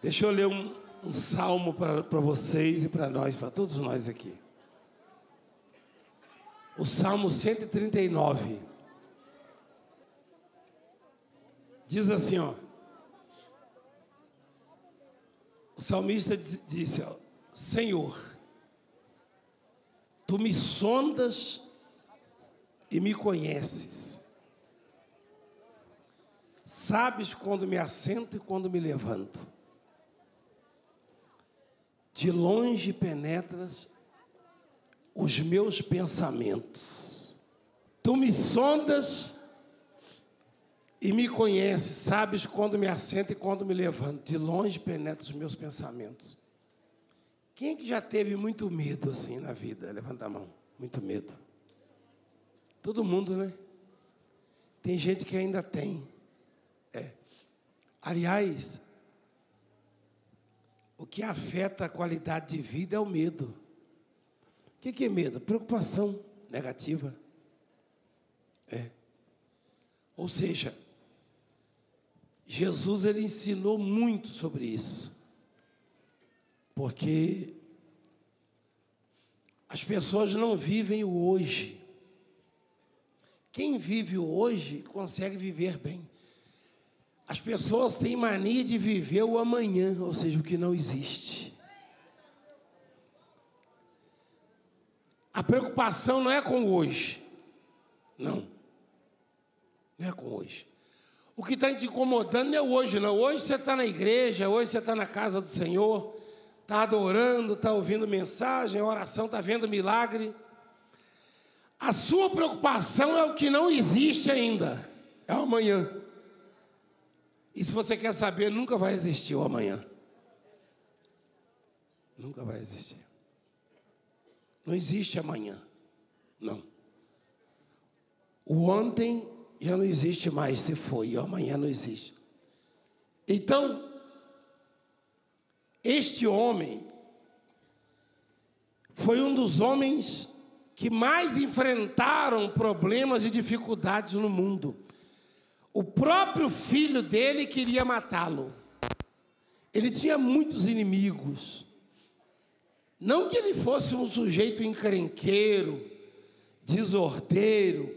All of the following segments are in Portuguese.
Deixa eu ler um salmo para vocês e para nós, para todos nós aqui. O Salmo 139. Diz assim, ó. O salmista disse, ó, Senhor, Tu me sondas e me conheces. Sabes quando me assento e quando me levanto. De longe penetras os meus pensamentos. Tu me sondas e me conheces. Sabes quando me assento e quando me levanto. De longe penetras os meus pensamentos. Quem é que já teve muito medo assim na vida? Levanta a mão. Muito medo. Todo mundo, né? Tem gente que ainda tem. Aliás, o que afeta a qualidade de vida é o medo. O que é medo? Preocupação negativa. Ou seja, Jesus ele ensinou muito sobre isso. Porque as pessoas não vivem o hoje. Quem vive o hoje consegue viver bem. As pessoas têm mania de viver o amanhã, ou seja, o que não existe. A preocupação não é com o hoje. Não. Não é com o hoje. O que está te incomodando não é o hoje, não. Hoje você está na igreja, hoje você está na casa do Senhor, está adorando, está ouvindo mensagem, oração, está vendo milagre. A sua preocupação é o que não existe ainda. É o amanhã. E se você quer saber, nunca vai existir o amanhã. Nunca vai existir. Não existe amanhã. Não. O ontem já não existe mais, se foi. E o amanhã não existe. Então, este homem foi um dos homens que mais enfrentaram problemas e dificuldades no mundo. O próprio filho dele queria matá-lo. Ele tinha muitos inimigos. Não que ele fosse um sujeito encrenqueiro, desordeiro,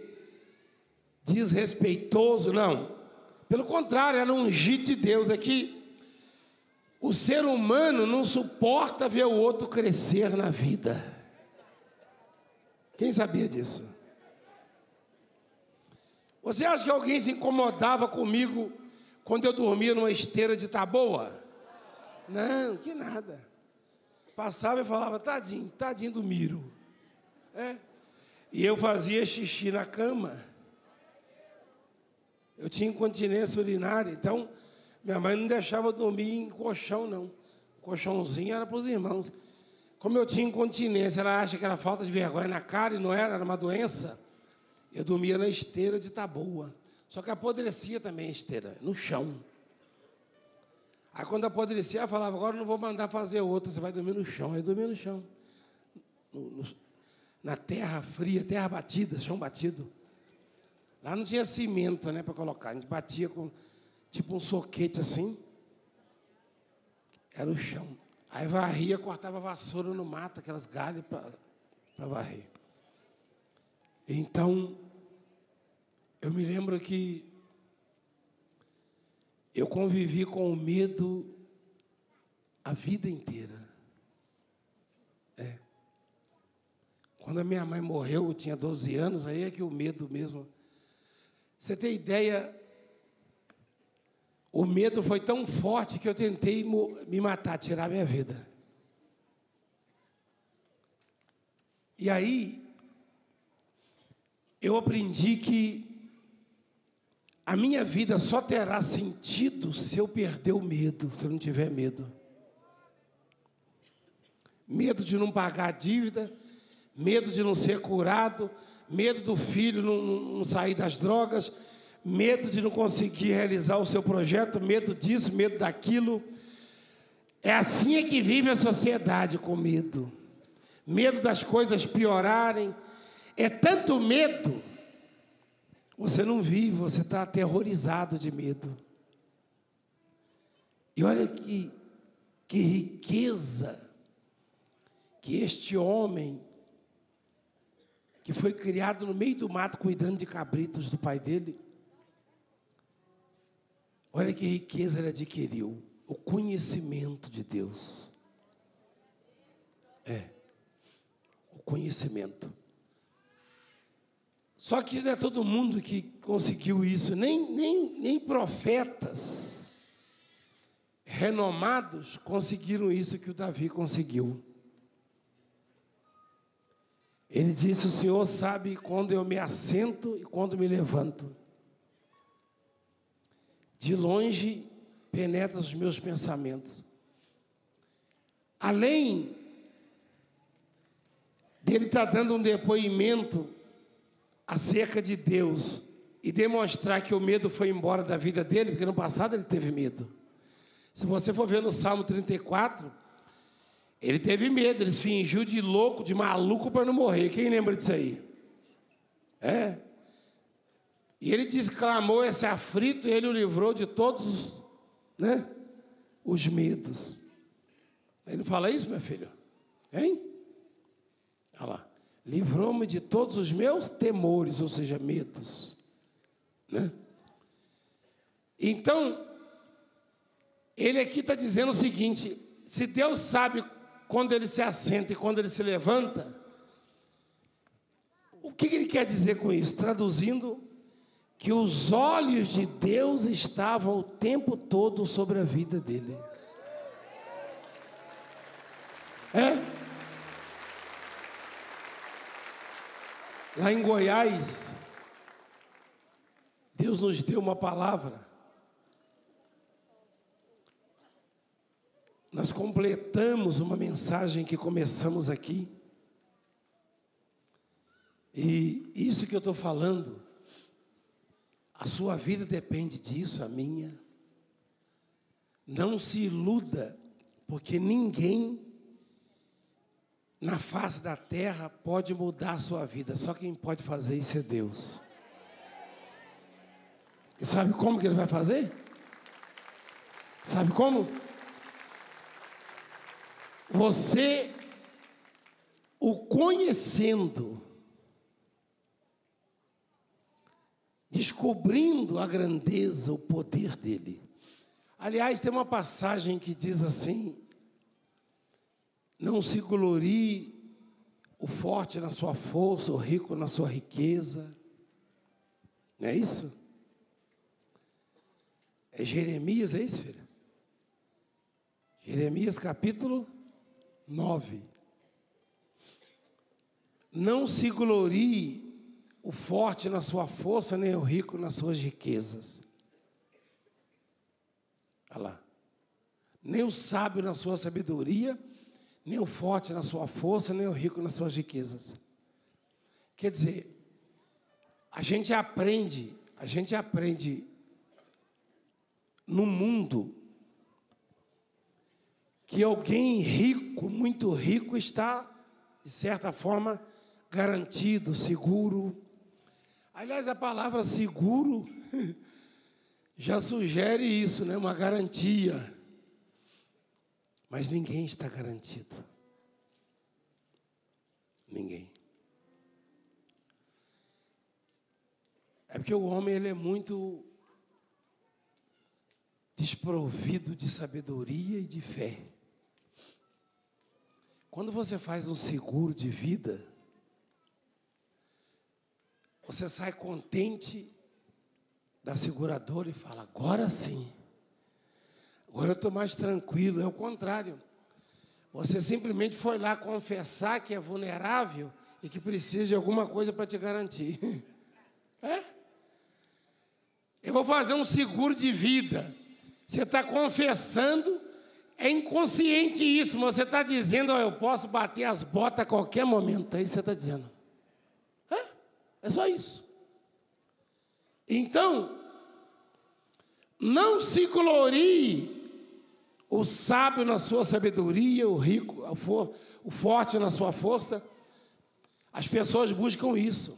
desrespeitoso, não. Pelo contrário, era um ungido de Deus. É que o ser humano não suporta ver o outro crescer na vida. Quem sabia disso? Você acha que alguém se incomodava comigo quando eu dormia numa esteira de taboa? Não, que nada. Passava e falava, tadinho, tadinho do Miro. E eu fazia xixi na cama. Eu tinha incontinência urinária, então minha mãe não deixava eu dormir em colchão, não. O colchãozinho era para os irmãos. Como eu tinha incontinência, ela acha que era falta de vergonha na cara e não era, era uma doença. Eu dormia na esteira de taboa. Só que apodrecia também a esteira, no chão. Aí quando apodrecia, ela falava, agora não vou mandar fazer outra, você vai dormir no chão. Aí eu dormia no chão. Na terra fria, terra batida, chão batido. Lá não tinha cimento, né, para colocar. A gente batia com tipo um soquete assim. Era o chão. Aí varria, cortava vassoura no mato, aquelas galhas para varrer. Então, eu me lembro que eu convivi com o medo a vida inteira. Quando a minha mãe morreu, eu tinha 12 anos, aí é que o medo mesmo... Você tem ideia, o medo foi tão forte que eu tentei me matar, tirar minha vida. E aí, eu aprendi que a minha vida só terá sentido se eu perder o medo, se eu não tiver medo. Medo de não pagar a dívida, medo de não ser curado, medo do filho não sair das drogas, medo de não conseguir realizar o seu projeto, medo disso, medo daquilo. É assim é que vive a sociedade, com medo. Medo das coisas piorarem. É tanto medo, você não vive, você está aterrorizado de medo. E olha que que riqueza que este homem, que foi criado no meio do mato, cuidando de cabritos do pai dele, olha que riqueza ele adquiriu, o conhecimento de Deus. O conhecimento. Só que não é todo mundo que conseguiu isso, nem profetas renomados conseguiram isso que o Davi conseguiu. Ele disse: o Senhor sabe quando eu me assento e quando me levanto. De longe penetra os meus pensamentos. Além dele estar dando um depoimento acerca de Deus e demonstrar que o medo foi embora da vida dele, porque no passado ele teve medo. Se você for ver no Salmo 34, ele teve medo, ele fingiu de louco, de maluco para não morrer. Quem lembra disso aí? E ele disse: clamou esse aflito, e ele o livrou de todos os medos. Ele não fala isso, meu filho? Hein? Olha lá. Livrou-me de todos os meus temores, ou seja, medos. Então, ele aqui está dizendo o seguinte: se Deus sabe quando ele se assenta e quando ele se levanta, o que ele quer dizer com isso? Traduzindo, que os olhos de Deus estavam o tempo todo sobre a vida dele. Lá em Goiás, Deus nos deu uma palavra. Nós completamos uma mensagem que começamos aqui. E isso que eu estou falando, a sua vida depende disso, a minha. Não se iluda, porque ninguém na face da terra pode mudar a sua vida. Só quem pode fazer isso é Deus. E sabe como que Ele vai fazer? Sabe como? Você o conhecendo, descobrindo a grandeza, o poder dele. Aliás, tem uma passagem que diz assim: não se glorie o forte na sua força, o rico na sua riqueza. Não é isso? É Jeremias, é isso, filho? Jeremias capítulo 9. Não se glorie o forte na sua força, nem o rico nas suas riquezas. Olha lá. Nem o sábio na sua sabedoria, nem o forte na sua força, nem o rico nas suas riquezas. Quer dizer, a gente aprende no mundo que alguém rico, muito rico, está, de certa forma, garantido, seguro. Aliás, a palavra seguro já sugere isso, né? Uma garantia. Mas ninguém está garantido. Ninguém. É porque o homem ele é muito desprovido de sabedoria e de fé. Quando você faz um seguro de vida, você sai contente da seguradora e fala: agora sim, agora eu estou mais tranquilo. É o contrário. Você simplesmente foi lá confessar que é vulnerável e que precisa de alguma coisa para te garantir. Eu vou fazer um seguro de vida. Você está confessando, é inconsciente isso, mas você está dizendo: eu posso bater as botas a qualquer momento. É isso que você está dizendo. É só isso. Então, não se glorie o sábio na sua sabedoria, o rico, o forte na sua força. As pessoas buscam isso.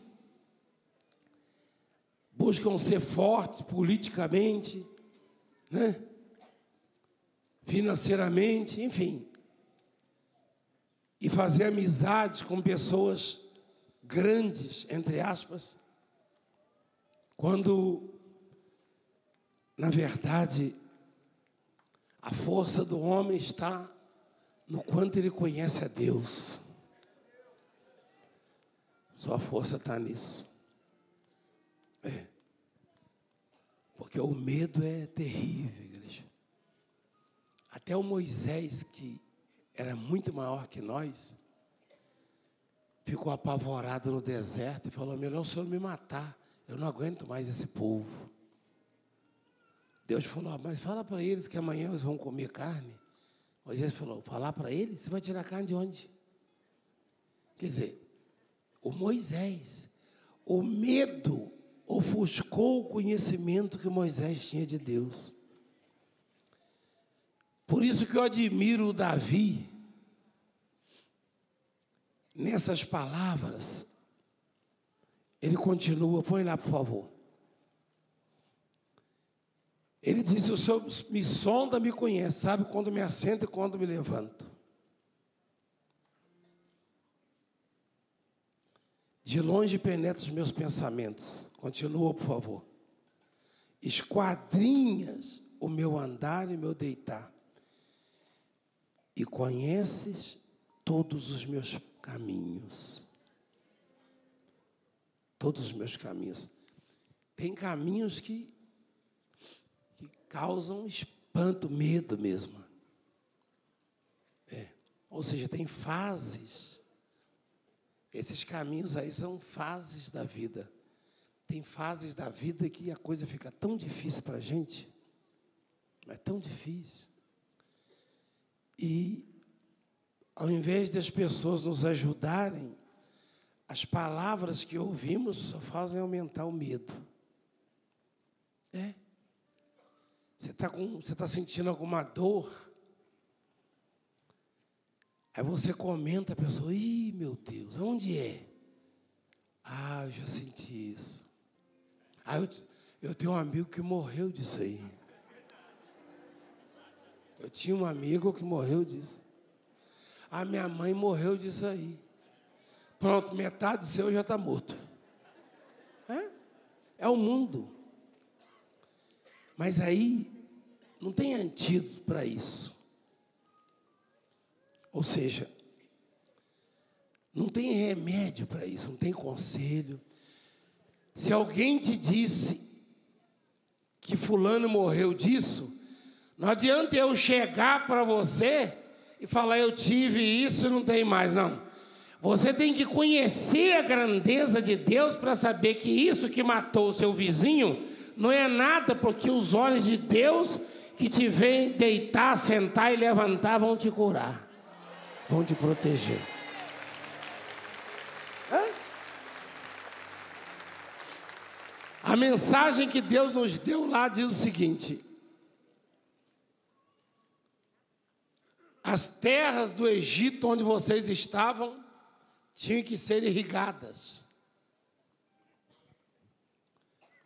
Buscam ser fortes politicamente, né? financeiramente, enfim. E fazer amizades com pessoas grandes, entre aspas, quando, na verdade, a força do homem está no quanto ele conhece a Deus. Sua força está nisso. Porque o medo é terrível, igreja. Até o Moisés, que era muito maior que nós, ficou apavorado no deserto e falou: melhor o Senhor me matar, eu não aguento mais esse povo. Deus falou: mas fala para eles que amanhã eles vão comer carne. Moisés falou: falar para eles? Você vai tirar carne de onde? Quer dizer, o Moisés, o medo ofuscou o conhecimento que Moisés tinha de Deus. Por isso que eu admiro o Davi, nessas palavras. Ele continua, põe lá por favor. Ele diz: o Senhor me sonda, me conhece, sabe quando me assento e quando me levanto. De longe penetra os meus pensamentos. Continua, por favor. Esquadrinhas o meu andar e o meu deitar. E conheces todos os meus caminhos. Todos os meus caminhos. Tem caminhos que causam espanto, medo mesmo. Ou seja, tem fases. Esses caminhos aí são fases da vida. Tem fases da vida que a coisa fica tão difícil para a gente. É tão difícil. E, ao invés das pessoas nos ajudarem, as palavras que ouvimos só fazem aumentar o medo. Você está sentindo alguma dor? Aí você comenta, a pessoa: ih, meu Deus, onde é? Ah, eu já senti isso. Ah, eu tenho um amigo que morreu disso aí. Eu tinha um amigo que morreu disso. Ah, minha mãe morreu disso aí. Pronto, metade seu já está morto. É o mundo. Mas aí não tem antídoto para isso. Ou seja, não tem remédio para isso, não tem conselho. Se alguém te disse que fulano morreu disso, não adianta eu chegar para você e falar: eu tive isso e não tem mais, não. Você tem que conhecer a grandeza de Deus para saber que isso que matou o seu vizinho não é nada, porque os olhos de Deus que te veem deitar, sentar e levantar vão te curar, vão te proteger. A mensagem que Deus nos deu lá diz o seguinte: as terras do Egito onde vocês estavam tinham que ser irrigadas.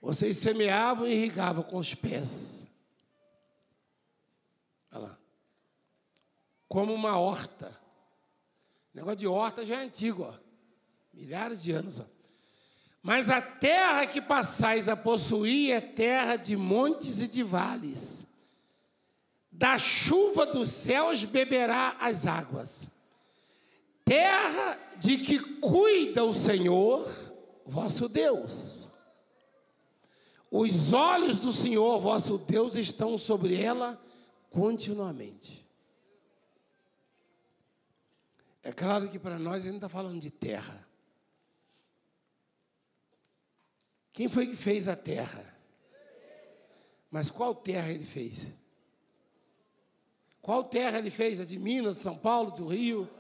Vocês semeavam e irrigavam com os pés. Olha lá. Como uma horta. O negócio de horta já é antigo, ó. Milhares de anos, ó. Mas a terra que passais a possuir é terra de montes e de vales. Da chuva dos céus beberá as águas. Terra de que cuida o Senhor, vosso Deus. Os olhos do Senhor, vosso Deus, estão sobre ela continuamente. É claro que para nós ele não está falando de terra. Quem foi que fez a terra? Mas qual terra ele fez? Qual terra ele fez? A de Minas, de São Paulo, do Rio?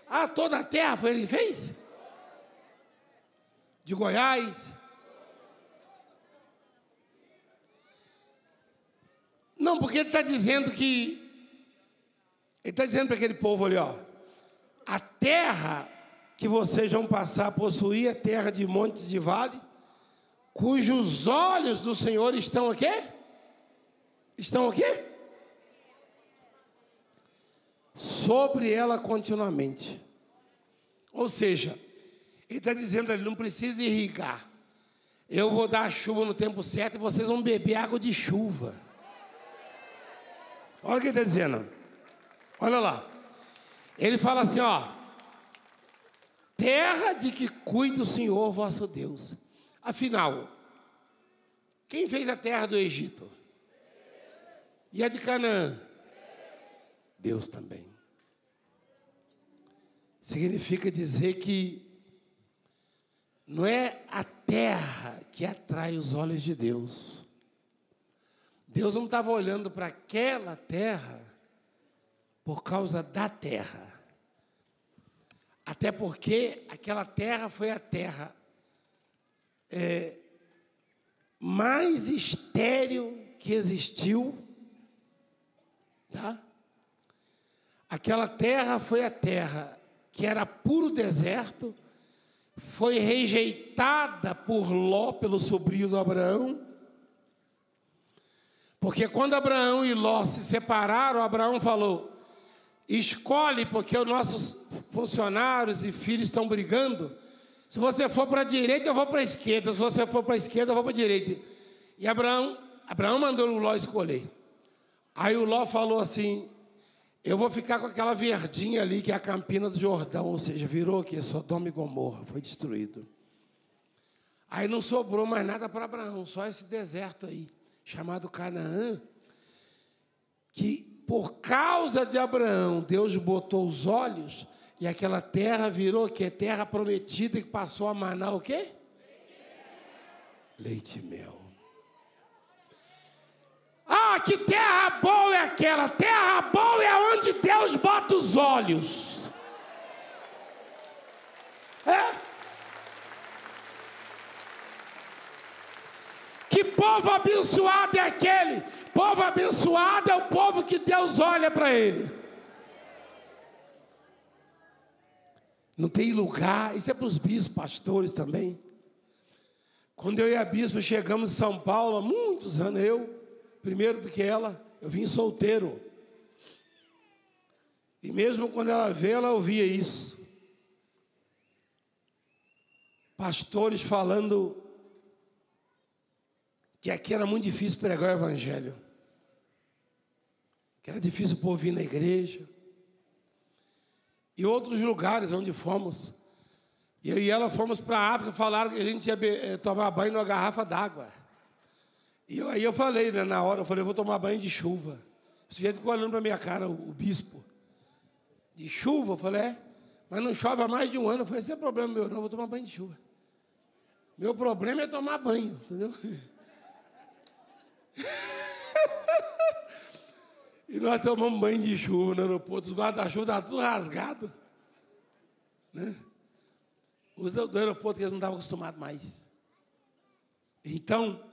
Ah, toda a terra foi ele que fez? De Goiás? Não, porque ele está dizendo que... Ele está dizendo para aquele povo ali, ó: a terra que vocês vão passar a possuir é terra de montes de vale, cujos olhos do Senhor estão o quê? estão o quê? Sobre ela continuamente. Ou seja, ele está dizendo ali, não precisa irrigar. Eu vou dar a chuva no tempo certo e vocês vão beber água de chuva. Olha o que ele está dizendo. Olha lá. Ele fala assim, ó. Terra de que cuida o Senhor vosso Deus. Afinal, quem fez a terra do Egito? E a de Canaã? Deus também. Significa dizer que não é a terra que atrai os olhos de Deus. Deus não estava olhando para aquela terra por causa da terra. Até porque aquela terra foi a terra mais estéril que existiu. Tá? Aquela terra foi a terra que era puro deserto, foi rejeitada por Ló, pelo sobrinho do Abraão, porque quando Abraão e Ló se separaram, Abraão falou, escolhe, porque os nossos funcionários e filhos estão brigando, se você for para a direita, eu vou para a esquerda, se você for para a esquerda, eu vou para a direita. E Abraão mandou o Ló escolher. Aí o Ló falou assim, eu vou ficar com aquela verdinha ali, que é a Campina do Jordão, ou seja, virou aqui, Sodoma e Gomorra, foi destruído. Aí não sobrou mais nada para Abraão, só esse deserto aí, chamado Canaã, que por causa de Abraão, Deus botou os olhos, e aquela terra virou o quê? Terra prometida, que passou a manar o quê? Leite e mel. Ah, que terra boa é aquela? Terra boa é onde Deus bota os olhos. Que povo abençoado é aquele? Povo abençoado é o povo que Deus olha para ele. Não tem lugar, isso é para os bispos, pastores também. Quando eu e a bispa chegamos em São Paulo, há muitos anos, primeiro do que ela, eu vim solteiro. E mesmo quando ela veio, ela ouvia isso. Pastores falando que aqui era muito difícil pregar o evangelho. Que era difícil o povo vir na igreja. E outros lugares onde fomos. Eu e ela fomos para a África, falaram que a gente ia tomar banho numa garrafa d'água. E aí eu falei, né, na hora, eu vou tomar banho de chuva. O sujeito ficou olhando para a minha cara, o bispo. De chuva? Eu falei, mas não chove há mais de um ano. Eu falei, esse é problema meu, não, eu vou tomar banho de chuva. Meu problema é tomar banho, entendeu? E nós tomamos banho de chuva no aeroporto, os guarda-chuva estavam tudo rasgado. Né? Os do aeroporto que eles não estavam acostumados mais. Então,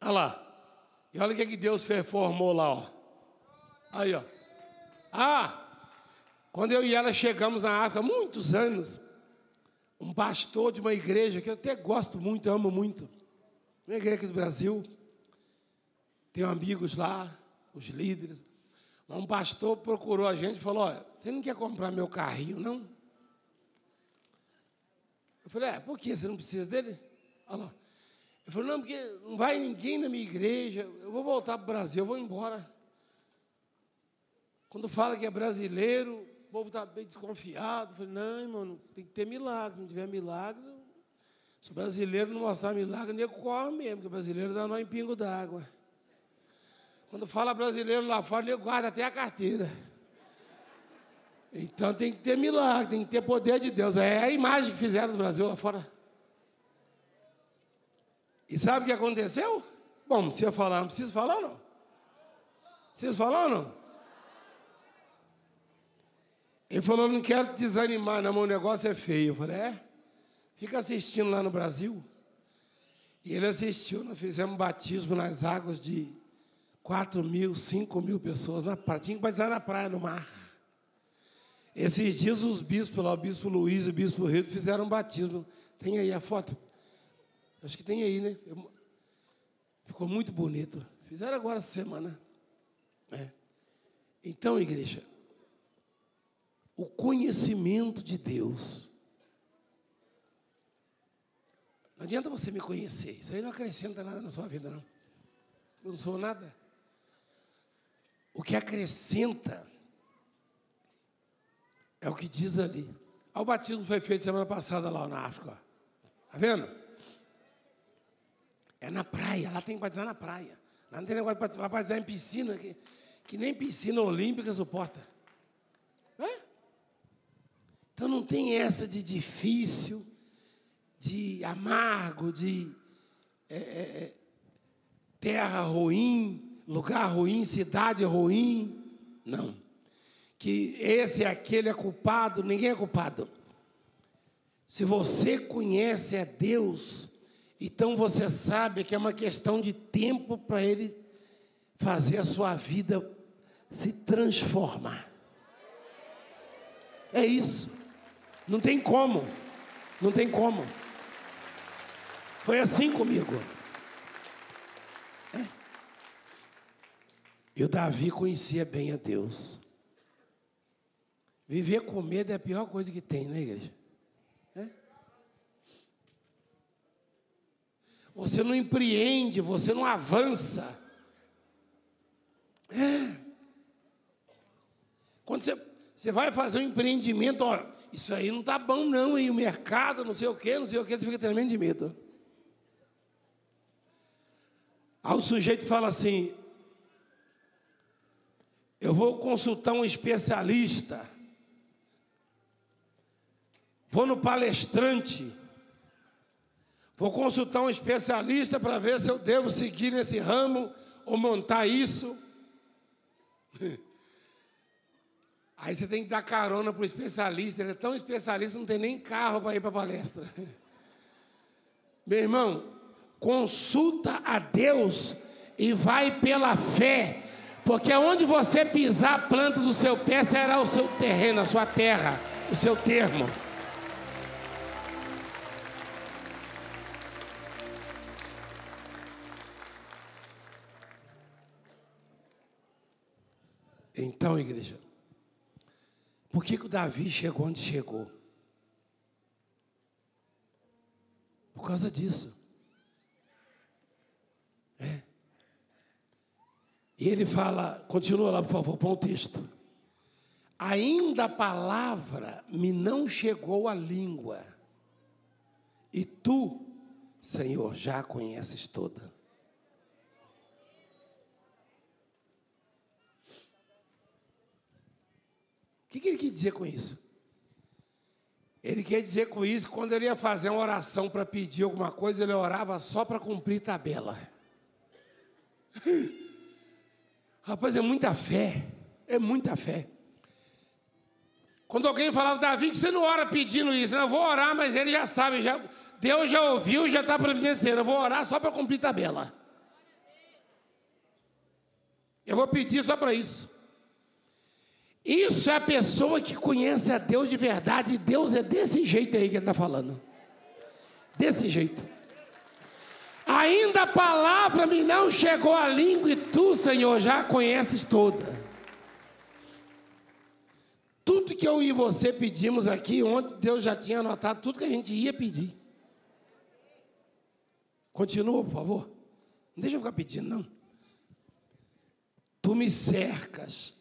olha lá. E olha o que Deus formou lá, ó. Aí, ó. Quando eu e ela chegamos na África, há muitos anos, um pastor de uma igreja que eu até gosto muito, amo muito, uma igreja aqui do Brasil, tenho amigos lá, os líderes. Um pastor procurou a gente e falou, olha, você não quer comprar meu carrinho, não? Eu falei, por que você não precisa dele? Olha lá. Ele falou, não, porque não vai ninguém na minha igreja, eu vou voltar para o Brasil, eu vou embora. Quando fala que é brasileiro, o povo está bem desconfiado. Eu falei, não, irmão, tem que ter milagre, se não tiver milagre, se o brasileiro não mostrar milagre, o nego corre mesmo, porque o brasileiro dá nó em pingo d'água. Quando fala brasileiro lá fora, ele guarda até a carteira. Então tem que ter milagre, tem que ter poder de Deus. É a imagem que fizeram do Brasil lá fora. E sabe o que aconteceu? Bom, não precisa falar, não preciso falar, não. Preciso falar, não? Ele falou, não quero te desanimar, não, meu negócio é feio. Eu falei, fica assistindo lá no Brasil. E ele assistiu, nós fizemos batismo nas águas de 4.000, 5.000 pessoas na praia. Tinha que batizar na praia, no mar. Esses dias os bispos lá, o bispo Luiz e o bispo Rio, fizeram um batismo. Tem aí a foto? Acho que tem aí, né? Ficou muito bonito. Fizeram agora essa semana. Então, igreja, o conhecimento de Deus. Não adianta você me conhecer. Isso aí não acrescenta nada na sua vida, não. Eu não sou nada. O que acrescenta é o que diz ali. O batismo foi feito semana passada lá na África. Está vendo? É na praia. Lá tem que batizar na praia. Lá não tem negócio de batizar em piscina, que nem piscina olímpica suporta. Então não tem essa de difícil, de amargo, de terra ruim, lugar ruim, cidade ruim. Não. Que esse e aquele é culpado, ninguém é culpado. Se você conhece a Deus, então você sabe que é uma questão de tempo para Ele fazer a sua vida se transformar. É isso. Não tem como. Não tem como. Foi assim comigo. E o Davi conhecia bem a Deus. Viver com medo é a pior coisa que tem, né, igreja? Você não empreende, você não avança. Quando você vai fazer um empreendimento, ó, isso aí não está bom não, hein? O mercado, não sei o quê, você fica tremendo de medo. Aí o sujeito fala assim, eu vou consultar um especialista, vou no palestrante, vou consultar um especialista para ver se eu devo seguir nesse ramo ou montar isso. Aí você tem que dar carona para o especialista, ele é tão especialista, não tem nem carro para ir para a palestra. Meu irmão, consulta a Deus e vai pela fé, porque onde você pisar a planta do seu pé será o seu terreno, a sua terra, o seu termo. Então, igreja, por que o Davi chegou onde chegou? Por causa disso. E ele fala, continua lá, por favor, põe o texto. Ainda a palavra me não chegou à língua, e tu, Senhor, já a conheces toda. O que ele quer dizer com isso? Ele quer dizer com isso que quando ele ia fazer uma oração para pedir alguma coisa, ele orava só para cumprir tabela. Rapaz, é muita fé. É muita fé. Quando alguém falava, Davi, que você não ora pedindo isso, não, eu vou orar, mas ele já sabe, Deus já ouviu, já está providenciando, eu vou orar só para cumprir tabela. Eu vou pedir só para isso. Isso é a pessoa que conhece a Deus de verdade, e Deus é desse jeito aí que ele está falando. Desse jeito. Ainda a palavra me não chegou à língua, e tu, Senhor, já a conheces toda. Tudo que eu e você pedimos aqui, ontem Deus já tinha anotado tudo que a gente ia pedir. Continua, por favor. Não deixa eu ficar pedindo, não. Tu me cercas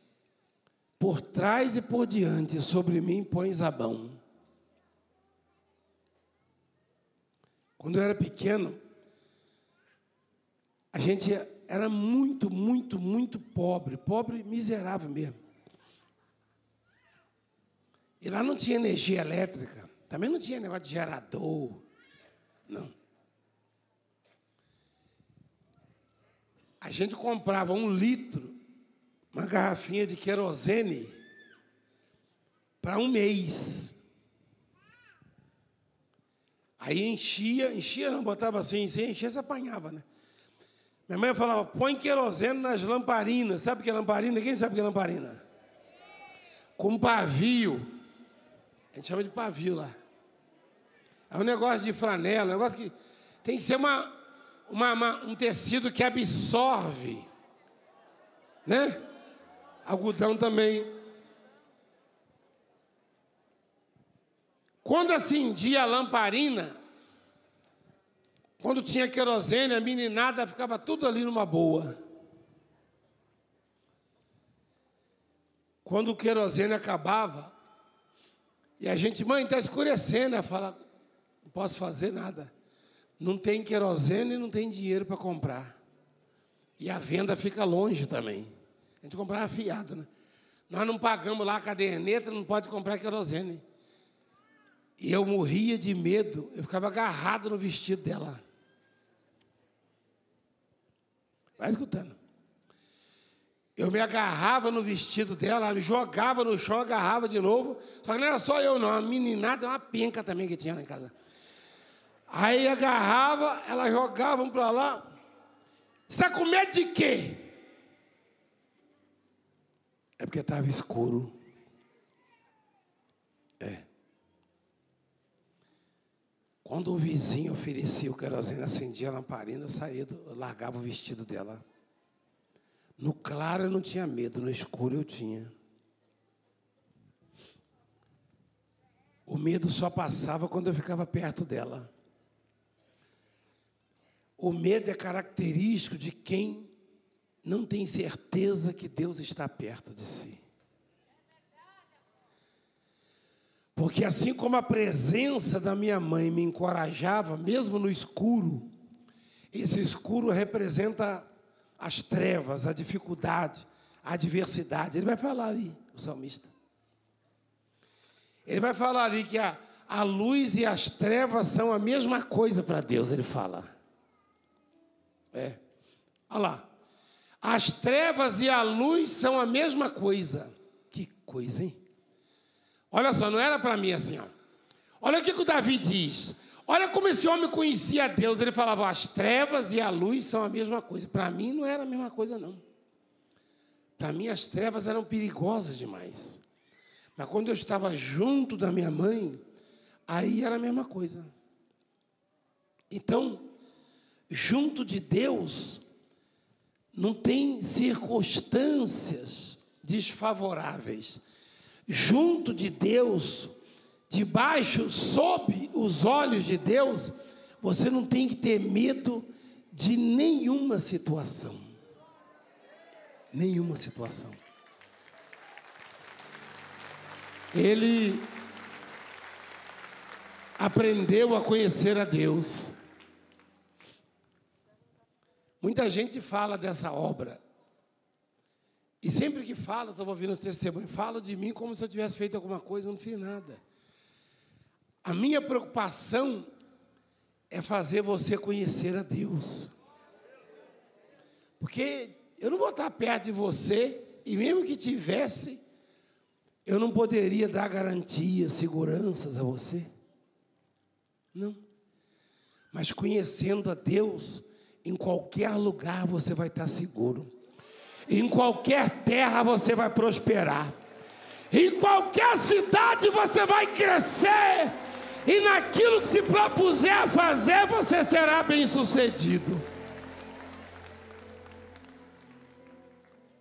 por trás e por diante, sobre mim pões a mão. Quando eu era pequeno, a gente era muito, muito, muito pobre. Pobre, miserável mesmo. E lá não tinha energia elétrica. Também não tinha negócio de gerador. Não. A gente comprava 1 litro, uma garrafinha de querosene, para 1 mês. Aí enchia não, botava assim, sem encher, você apanhava, né? Minha mãe falava, põe querosene nas lamparinas. Sabe o que é lamparina? Quem sabe o que é lamparina? Com pavio. A gente chama de pavio lá. É um negócio de flanela, um negócio que tem que ser um tecido que absorve, né? Algodão também. Quando acendia a lamparina, quando tinha querosene, a meninada ficava tudo ali numa boa. Quando o querosene acabava, e a gente, mãe, está escurecendo, ela fala, não posso fazer nada. Não tem querosene e não tem dinheiro para comprar. E a venda fica longe também. A gente comprava fiado, né? Nós não pagamos lá a caderneta, não pode comprar querosene. E eu morria de medo, eu ficava agarrado no vestido dela. Vai escutando. Eu me agarrava no vestido dela, ela jogava no chão, agarrava de novo. Só que não era só eu, não. A meninada, uma penca também que tinha lá em casa. Aí agarrava, ela jogava para lá. Você está com medo de quê? É porque estava escuro. Quando o vizinho oferecia o querosene, acendia a lamparina, eu largava o vestido dela. No claro eu não tinha medo, no escuro eu tinha. O medo só passava quando eu ficava perto dela. O medo é característico de quem não tem certeza que Deus está perto de si. Porque assim como a presença da minha mãe me encorajava, mesmo no escuro, esse escuro representa as trevas, a dificuldade, a adversidade. Ele vai falar ali, o salmista. Ele vai falar ali que a luz e as trevas são a mesma coisa para Deus, ele fala. Olha lá. As trevas e a luz são a mesma coisa. Que coisa, hein? Olha só, não era para mim assim, ó. Olha o que o Davi diz. Olha como esse homem conhecia Deus. Ele falava, as trevas e a luz são a mesma coisa. Para mim não era a mesma coisa, não. Para mim as trevas eram perigosas demais. Mas quando eu estava junto da minha mãe, aí era a mesma coisa. Então, junto de Deus, não tem circunstâncias desfavoráveis. Junto de Deus, debaixo, sob os olhos de Deus, você não tem que ter medo de nenhuma situação. Nenhuma situação. Ele aprendeu a conhecer a Deus. Muita gente fala dessa obra. E sempre que fala, estava ouvindo os testemunhos, fala de mim como se eu tivesse feito alguma coisa, eu não fiz nada. A minha preocupação é fazer você conhecer a Deus. Porque eu não vou estar perto de você, e mesmo que tivesse, eu não poderia dar garantias, seguranças a você. Não. Mas conhecendo a Deus, em qualquer lugar você vai estar seguro. Em qualquer terra você vai prosperar. Em qualquer cidade você vai crescer. E naquilo que se propuser a fazer, você será bem-sucedido.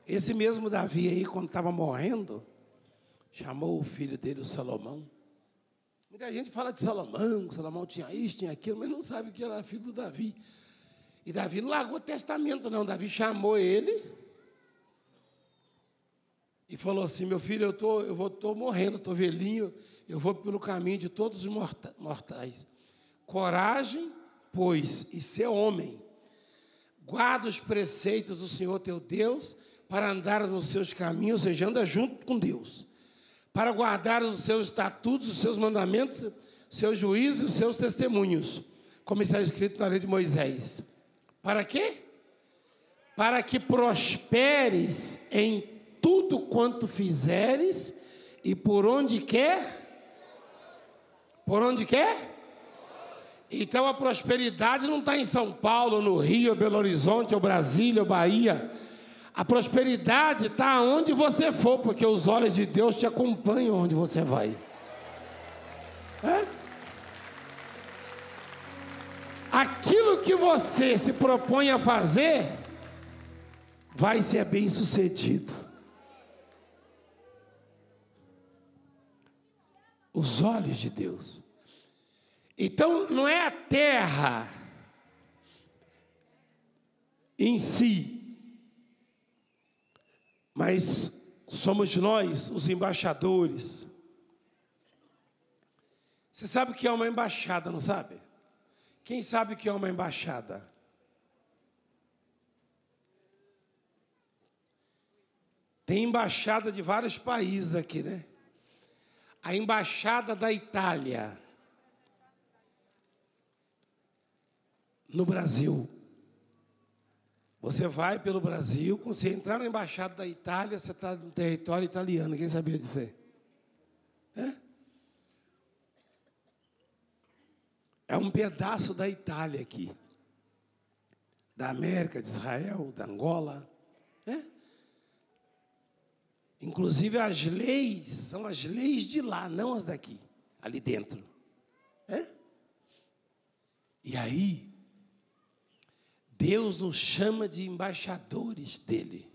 Esse mesmo Davi aí, quando estava morrendo, chamou o filho dele, o Salomão. Muita gente fala de Salomão, que Salomão tinha isso, tinha aquilo, mas não sabe que era filho do Davi. E Davi não largou o testamento, não. Davi chamou ele e falou assim, meu filho, eu estou morrendo, estou velhinho, eu vou pelo caminho de todos os mortais. Coragem, pois, e ser homem. Guarda os preceitos do Senhor teu Deus, para andar nos seus caminhos, ou seja, anda junto com Deus. Para guardar os seus estatutos, os seus mandamentos, os seus juízos, os seus testemunhos. Como está escrito na lei de Moisés. Para quê? Para que prosperes em tudo quanto fizeres e por onde quer? Por onde quer? Então a prosperidade não está em São Paulo, no Rio, Belo Horizonte, ou Brasília, ou Bahia. A prosperidade está onde você for, porque os olhos de Deus te acompanham onde você vai. Aquilo que você se propõe a fazer, vai ser bem sucedido. Os olhos de Deus. Então, não é a terra em si, mas somos nós, os embaixadores. Você sabe o que é uma embaixada, não sabe? Quem sabe o que é uma embaixada? Tem embaixada de vários países aqui, né? A embaixada da Itália no Brasil. Você vai pelo Brasil, quando você entrar na embaixada da Itália, você está no território italiano. Quem sabia disso? É um pedaço da Itália aqui. Da América, de Israel, da Angola. Inclusive as leis, são as leis de lá, não as daqui, ali dentro. E aí, Deus nos chama de embaixadores dele.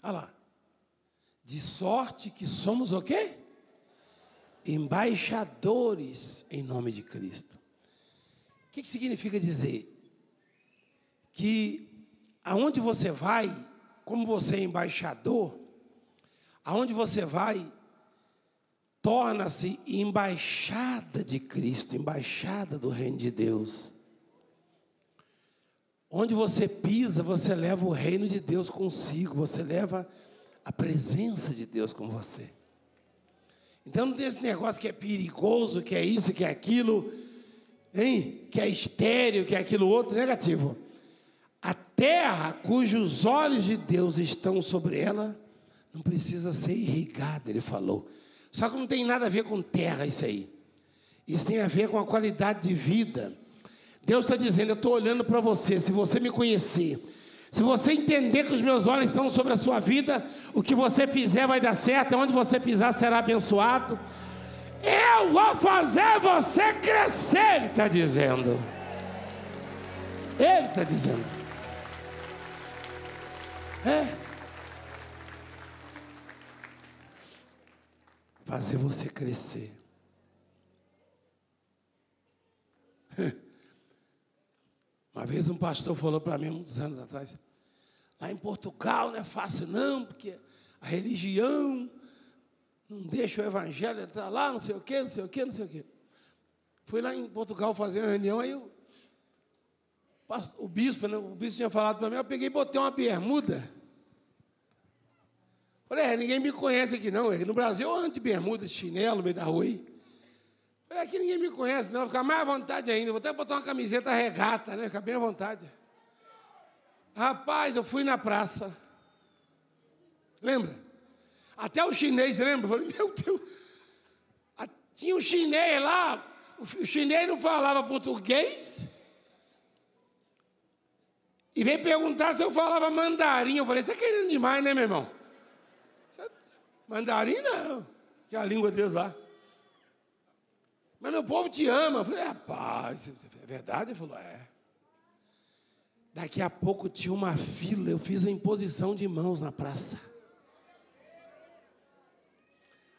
Olha lá. De sorte que somos o quê? Embaixadores em nome de Cristo. O que significa dizer? Que aonde você vai, como você é embaixador, aonde você vai, torna-se embaixada de Cristo, embaixada do reino de Deus. Onde você pisa, você leva o reino de Deus consigo, você leva a presença de Deus com você. Então não tem esse negócio que é perigoso, que é isso, que é aquilo, hein? Que é estéril, que é aquilo outro, negativo. A terra cujos olhos de Deus estão sobre ela, não precisa ser irrigada, ele falou. Só que não tem nada a ver com terra isso aí. Isso tem a ver com a qualidade de vida. Deus está dizendo, eu estou olhando para você, se você me conhecer, se você entender que os meus olhos estão sobre a sua vida, o que você fizer vai dar certo, onde você pisar será abençoado. Eu vou fazer você crescer, ele está dizendo. Ele está dizendo. Fazer você crescer. Uma vez um pastor falou para mim, muitos anos atrás, lá em Portugal não é fácil não, porque a religião não deixa o evangelho entrar lá, não sei o quê, não sei o quê, não sei o quê. Fui lá em Portugal fazer uma reunião, aí o bispo tinha falado para mim, eu peguei e botei uma bermuda. Falei, ninguém me conhece aqui não, no Brasil eu ando de bermuda, de chinelo, no meio da rua aí. Falei, aqui ninguém me conhece não, ficar mais à vontade ainda, vou até botar uma camiseta regata, né, ficar bem à vontade. Rapaz, eu fui na praça, lembra? Até o chinês, lembra? Eu falei, meu Deus, tinha um chinês lá, o chinês não falava português, e veio perguntar se eu falava mandarim. Eu falei, você está querendo demais, né, meu irmão? Mandarim não, que é a língua deles lá. Mas meu povo te ama. Eu falei, rapaz, é verdade? Ele falou, é. Daqui a pouco tinha uma fila, eu fiz a imposição de mãos na praça.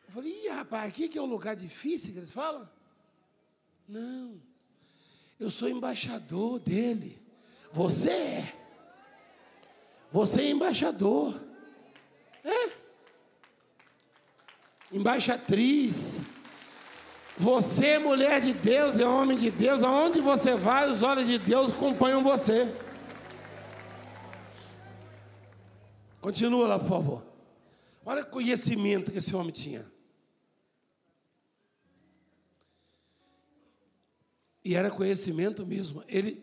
Eu falei, rapaz, aqui que é um lugar difícil que eles falam? Não, eu sou embaixador dele. Você é. Você é embaixador. Embaixatriz. Você, mulher de Deus, é homem de Deus, aonde você vai, os olhos de Deus acompanham você. Continua lá, por favor. Olha o conhecimento que esse homem tinha. E era conhecimento mesmo. Ele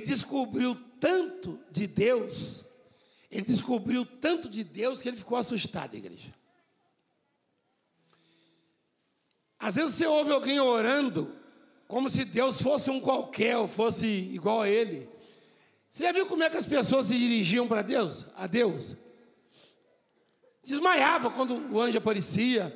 descobriu tanto de Deus, que ele ficou assustado, igreja. Às vezes você ouve alguém orando como se Deus fosse um qualquer, ou fosse igual a ele. Você já viu como é que as pessoas se dirigiam para Deus? A Deus? Desmaiava quando o anjo aparecia.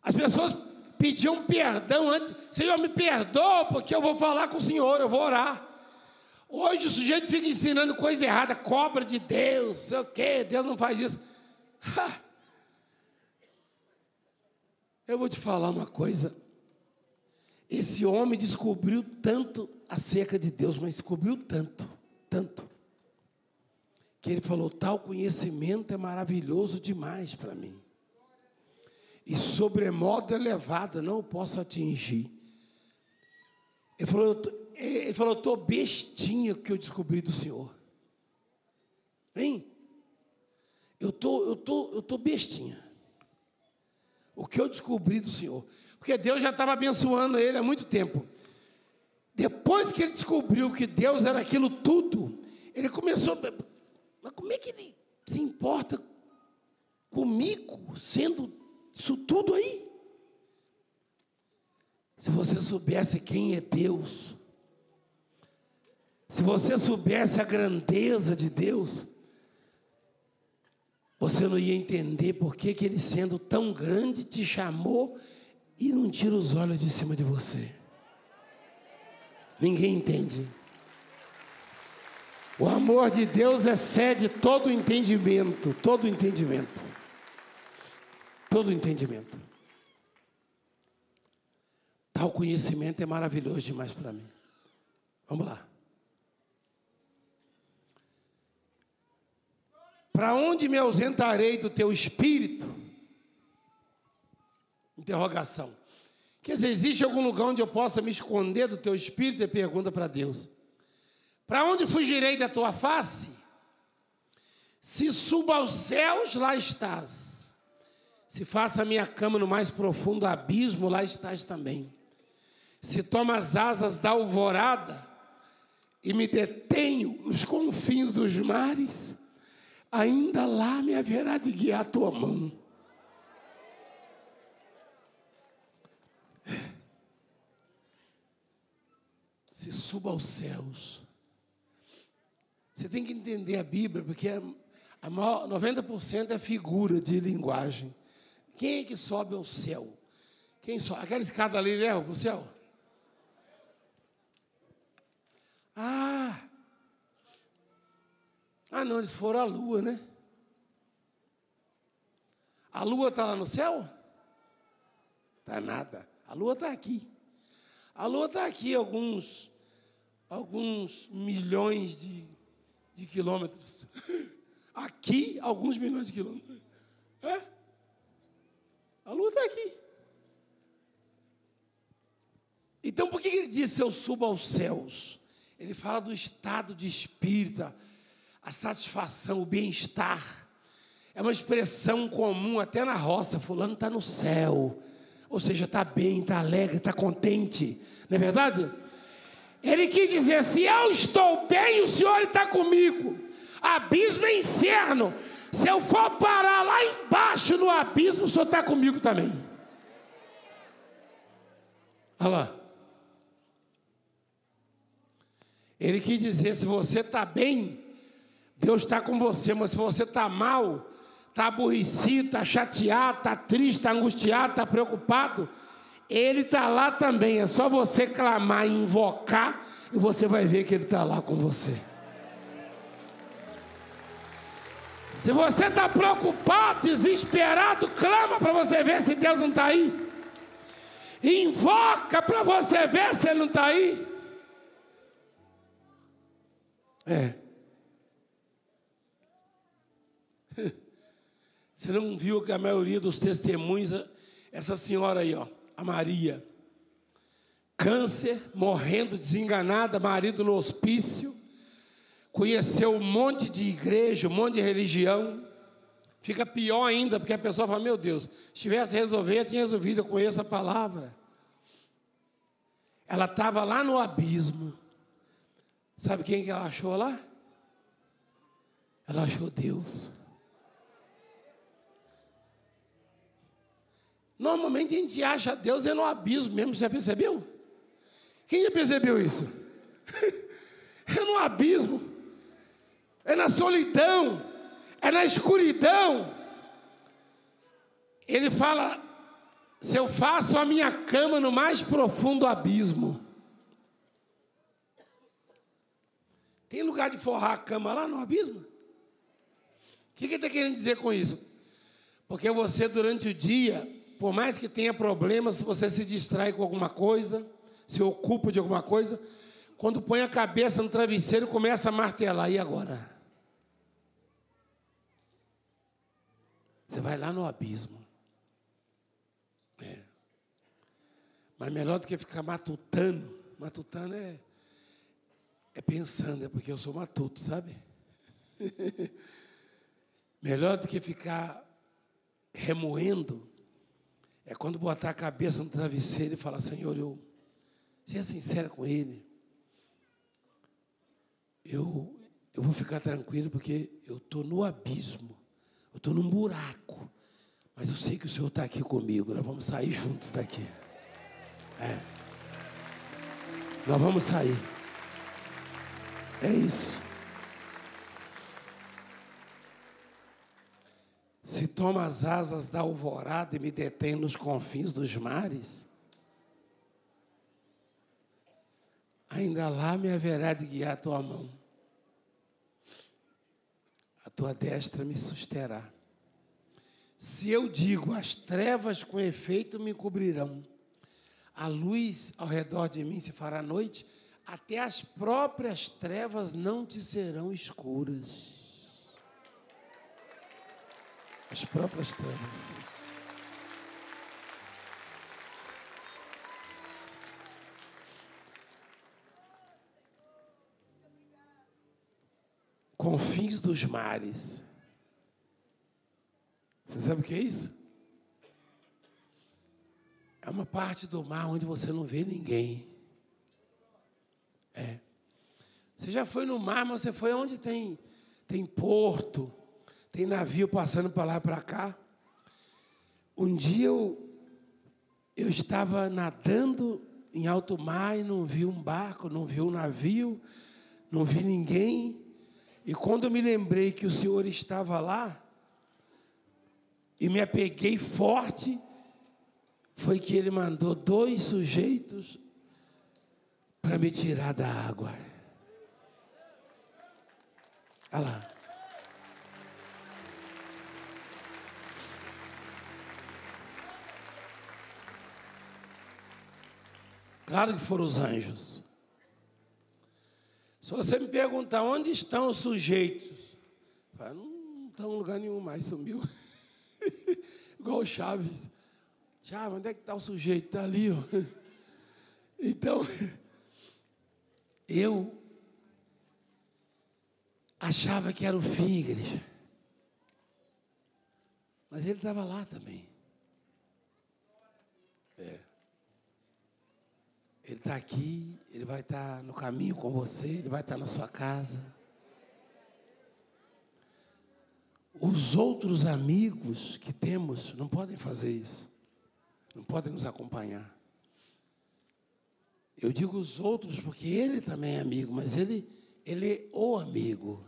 As pessoas pedir um perdão antes. Senhor, me perdoa, porque eu vou falar com o Senhor, eu vou orar. Hoje o sujeito fica ensinando coisa errada, cobra de Deus, sei o quê, Deus não faz isso. Eu vou te falar uma coisa. Esse homem descobriu tanto acerca de Deus, mas descobriu tanto, que ele falou, tal conhecimento é maravilhoso demais para mim. E sobremodo elevado, eu não posso atingir. Ele falou, eu estou bestinha que eu descobri do Senhor. Hein? Eu tô bestinha. O que eu descobri do Senhor. Porque Deus já estava abençoando ele há muito tempo. Depois que ele descobriu que Deus era aquilo tudo, ele começou... Mas como é que ele se importa comigo, sendo isso tudo aí? Se você soubesse quem é Deus, se você soubesse a grandeza de Deus, você não ia entender por que ele, sendo tão grande, te chamou e não tira os olhos de cima de você. Ninguém entende. O amor de Deus excede todo entendimento, todo entendimento. Todo entendimento. Tal conhecimento é maravilhoso demais para mim. Vamos lá. Para onde me ausentarei do teu espírito? Interrogação. Quer dizer, existe algum lugar onde eu possa me esconder do teu espírito? Ele pergunta para Deus. Para onde fugirei da tua face? Se subo aos céus, lá estás. Se faço a minha cama no mais profundo abismo, lá estás também. Se tomo as asas da alvorada e me detenho nos confins dos mares, ainda lá me haverá de guiar a tua mão. Se suba aos céus. Você tem que entender a Bíblia, porque 90% é figura de linguagem. Quem é que sobe ao céu? Quem sobe? Aquela escada ali leva para o céu? Não, eles foram à lua, né? A lua está lá no céu? Está nada. A lua está aqui. A lua está aqui alguns milhões de quilômetros. Aqui, alguns milhões de quilômetros. A lua está aqui. Então, por que ele disse eu subo aos céus? Ele fala do estado de espírito, a satisfação, o bem-estar. É uma expressão comum até na roça. Fulano está no céu. Ou seja, está bem, está alegre, está contente. Não é verdade? Ele quis dizer, se eu estou bem, o Senhor está comigo. Abismo é inferno. Se eu for parar lá embaixo no abismo, o Senhor está comigo também. Olha lá. Ele quis dizer, se você está bem, Deus está com você. Mas se você está mal, está aborrecido, está chateado, está triste, está angustiado, está preocupado, Ele está lá também. É só você clamar, invocar, e você vai ver que Ele está lá com você. Se você está preocupado, desesperado, clama para você ver se Deus não está aí. Invoca para você ver se Ele não está aí. Você não viu que a maioria dos testemunhos, essa senhora aí, ó, a Maria, câncer, morrendo, desenganada, marido no hospício, conheceu um monte de igreja, um monte de religião. Fica pior ainda, porque a pessoa fala, meu Deus, se tivesse resolvido, eu tinha resolvido, eu conheço a palavra. Ela estava lá no abismo. Sabe quem que ela achou lá? Ela achou Deus. Normalmente a gente acha Deus é no abismo mesmo, você já percebeu? Quem já percebeu isso? É no abismo, é na solidão, é na escuridão. Ele fala, Se eu faço a minha cama no mais profundo abismo, tem lugar de forrar a cama lá no abismo? O que ele está querendo dizer com isso? Porque você, durante o dia, por mais que tenha problemas, se você se distrai com alguma coisa, se ocupa de alguma coisa, quando põe a cabeça no travesseiro, começa a martelar. E agora? Você vai lá no abismo. Mas melhor do que ficar matutando. Matutando é pensando, é porque eu sou matuto, sabe? Melhor do que ficar remoendo é quando botar a cabeça no travesseiro e falar: Senhor, seja sincero com Ele. Eu vou ficar tranquilo porque eu estou no abismo, eu estou num buraco, mas eu sei que o Senhor está aqui comigo. Nós vamos sair juntos daqui. Nós vamos sair. É isso. Se toma as asas da alvorada e me detém nos confins dos mares, ainda lá me haverá de guiar a tua mão. A tua destra me susterá. Se eu digo, as trevas com efeito me cobrirão, a luz ao redor de mim se fará noite, até as próprias trevas não te serão escuras. As próprias trevas. Confins dos mares. Você sabe o que é isso? É uma parte do mar onde você não vê ninguém. Você já foi no mar, mas você foi onde tem porto, tem navio passando para lá e para cá. Um dia eu estava nadando em alto mar e não vi um barco, não vi um navio, não vi ninguém. E quando eu me lembrei que o Senhor estava lá, e me apeguei forte, foi que Ele mandou 2 sujeitos para me tirar da água. Olha lá. Claro que foram os anjos. Se você me perguntar onde estão os sujeitos, não estão em lugar nenhum mais, sumiu. Igual o Chaves. Chaves, onde é que está o sujeito? Está ali, ó. Então, eu achava que era o fim, igreja. Mas ele estava lá também. Ele está aqui, ele vai estar no caminho com você, ele vai estar na sua casa. Os outros amigos que temos não podem fazer isso. Não podem nos acompanhar. Eu digo os outros porque ele também é amigo, mas ele é o amigo.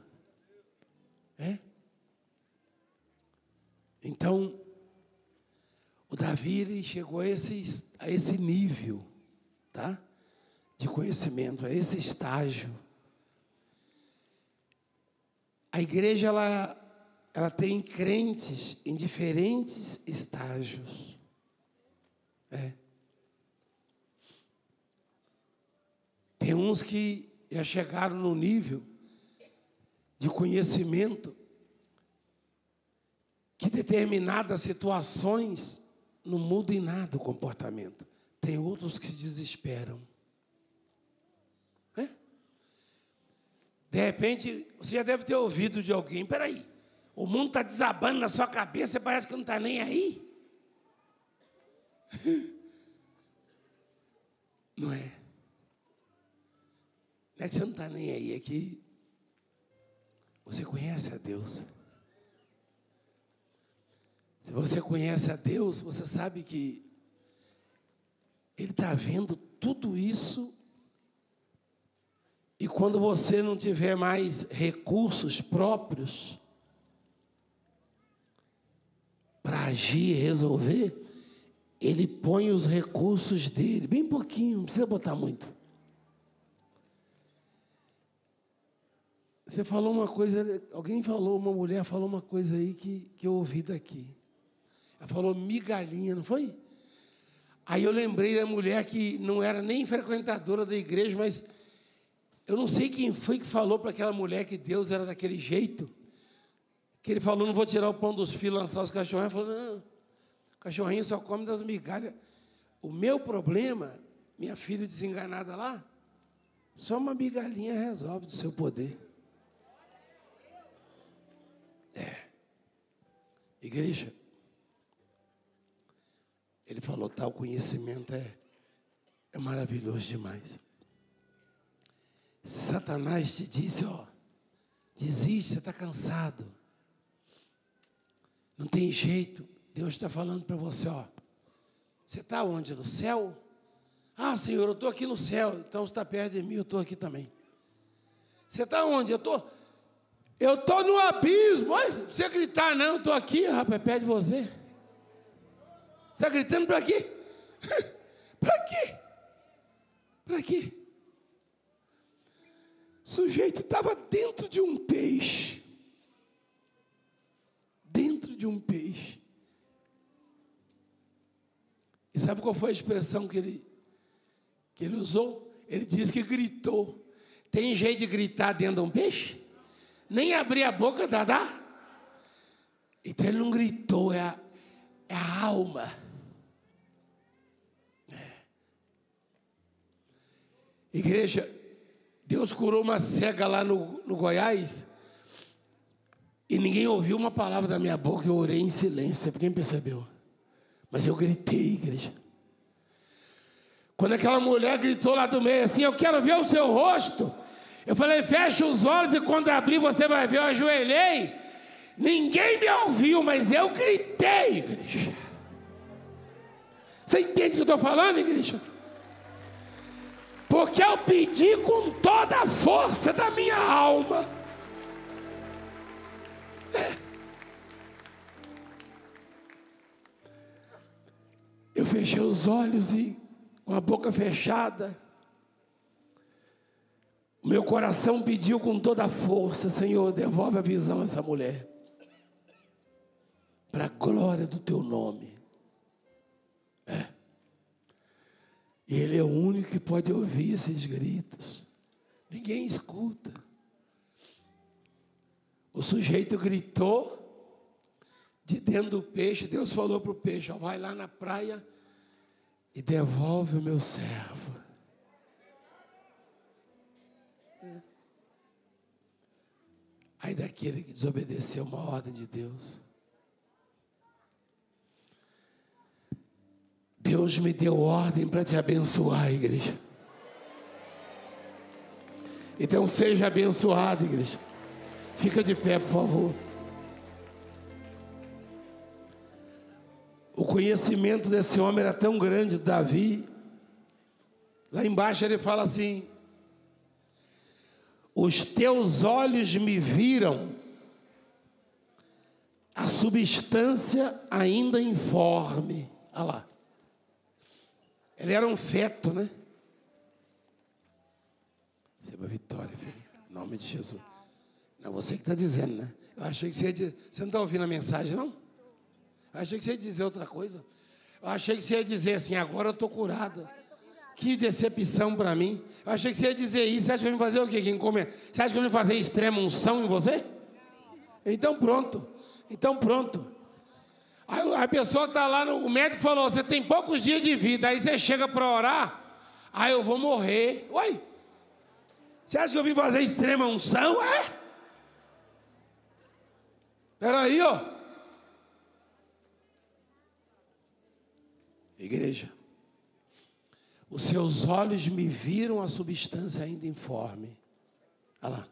Então, o Davi ele chegou a esse nível, tá? De conhecimento, a esse estágio. A igreja, ela tem crentes em diferentes estágios. Tem uns que já chegaram no nível de conhecimento que determinadas situações não mudam em nada o comportamento. Tem outros que se desesperam. De repente, você já deve ter ouvido de alguém: peraí, o mundo está desabando na sua cabeça e parece que não está nem aí. Não é? Não é que você não está nem aí, é que você conhece a Deus. Se você conhece a Deus, você sabe que Ele está vendo tudo isso. E quando você não tiver mais recursos próprios para agir e resolver, Ele põe os recursos dele, bem pouquinho, não precisa botar muito. Você falou uma coisa, alguém falou, uma mulher falou uma coisa aí que eu ouvi daqui. Ela falou migalhinha, não foi? Aí eu lembrei da mulher que não era nem frequentadora da igreja, mas eu não sei quem foi que falou para aquela mulher que Deus era daquele jeito. Que ele falou, não vou tirar o pão dos filhos, lançar os cachorrinhos. Ela falou, não, o cachorrinho só come das migalhas. O meu problema, minha filha desenganada lá, só uma migalhinha resolve do seu poder. Igreja, ele falou, tal conhecimento é maravilhoso demais. Se Satanás te disse, desiste, você está cansado, não tem jeito, Deus está falando para você, você está onde? No céu? Ah, Senhor, eu estou aqui no céu, então você está perto de mim, eu estou aqui também. Você está onde? Eu estou no abismo. Olha, não precisa gritar, não. Eu estou aqui, rapaz, perto de você. Você está gritando para quê? Para quê? Para quê? O sujeito estava dentro de um peixe. Dentro de um peixe. E sabe qual foi a expressão que ele usou? Ele disse que gritou. Tem jeito de gritar dentro de um peixe? Nem abrir a boca, dá? Então ele não gritou, é a alma. Igreja, Deus curou uma cega lá no Goiás e ninguém ouviu uma palavra da minha boca. Eu orei em silêncio, quem percebeu? Mas eu gritei, igreja. Quando aquela mulher gritou lá do meio assim, eu quero ver o seu rosto. Eu falei, fecha os olhos e quando abrir você vai ver. Eu ajoelhei. Ninguém me ouviu, mas eu gritei, igreja. Você entende o que eu estou falando, igreja? Porque eu pedi com toda a força da minha alma. Eu fechei os olhos e com a boca fechada, o meu coração pediu com toda a força, Senhor, devolve a visão a essa mulher, para a glória do teu nome. E Ele é o único que pode ouvir esses gritos. Ninguém escuta. O sujeito gritou de dentro do peixe. Deus falou para o peixe, vai lá na praia e devolve o meu servo. Aí daquele que desobedeceu uma ordem de Deus. Deus me deu ordem para te abençoar, igreja. Então seja abençoado, igreja. Fica de pé, por favor. O conhecimento desse homem era tão grande, Davi. Lá embaixo ele fala assim: os teus olhos me viram a substância ainda informe. Olha lá. Ele era um feto, né? Receba a vitória, filho. Em nome de Jesus. Não, você que está dizendo, né? Eu achei que você ia dizer. Você não está ouvindo a mensagem, não? Eu achei que você ia dizer outra coisa. Eu achei que você ia dizer assim, agora eu estou curado. Que decepção para mim. Eu achei que você ia dizer isso. Você acha que eu vim fazer o quê? Você acha que eu vim fazer extrema unção em você? Então pronto. Então pronto. Aí a pessoa está lá, o médico falou, você tem poucos dias de vida. Aí você chega para orar, aí eu vou morrer. Uai, você acha que eu vim fazer extrema unção? Espera aí, Igreja, os seus olhos me viram a substância ainda informe. Olha lá.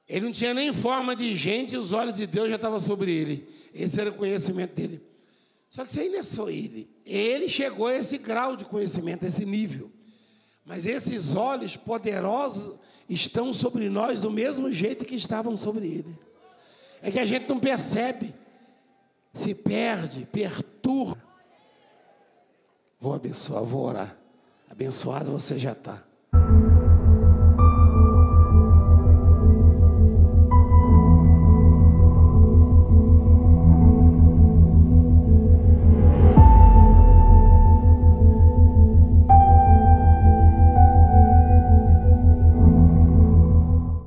Ele não tinha nem forma de gente, e os olhos de Deus já estavam sobre ele. Esse era o conhecimento dele. Só que isso aí não é só ele. Ele chegou a esse grau de conhecimento, a esse nível. Mas esses olhos poderosos estão sobre nós do mesmo jeito que estavam sobre ele. É que a gente não percebe. se perde, perturba. Vou abençoar, vou orar. Abençoado você já está.